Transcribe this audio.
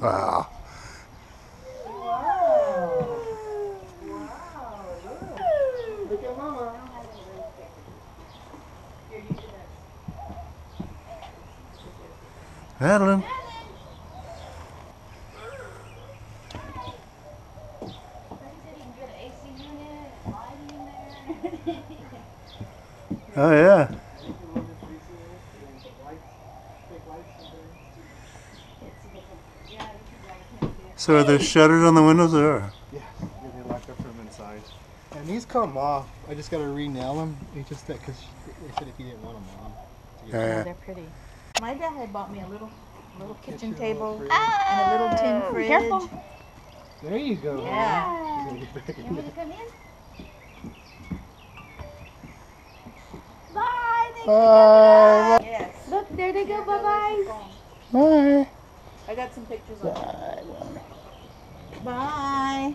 Wow. Look at Mama. Madeline. Oh yeah. So are there shutters on the windows there? Yeah, they locked up from inside. And these come off. I just gotta re-nail them. It's just that because they said if you didn't want them on. Yeah. They're pretty. My dad had bought me a little kitchen Kitchen, table little and a little tin fridge. Careful. There you go. Yeah. You want me to come in? Bye. Bye. Yes. Look, there they go. Bye-bye. Bye. I got some pictures of them. Bye.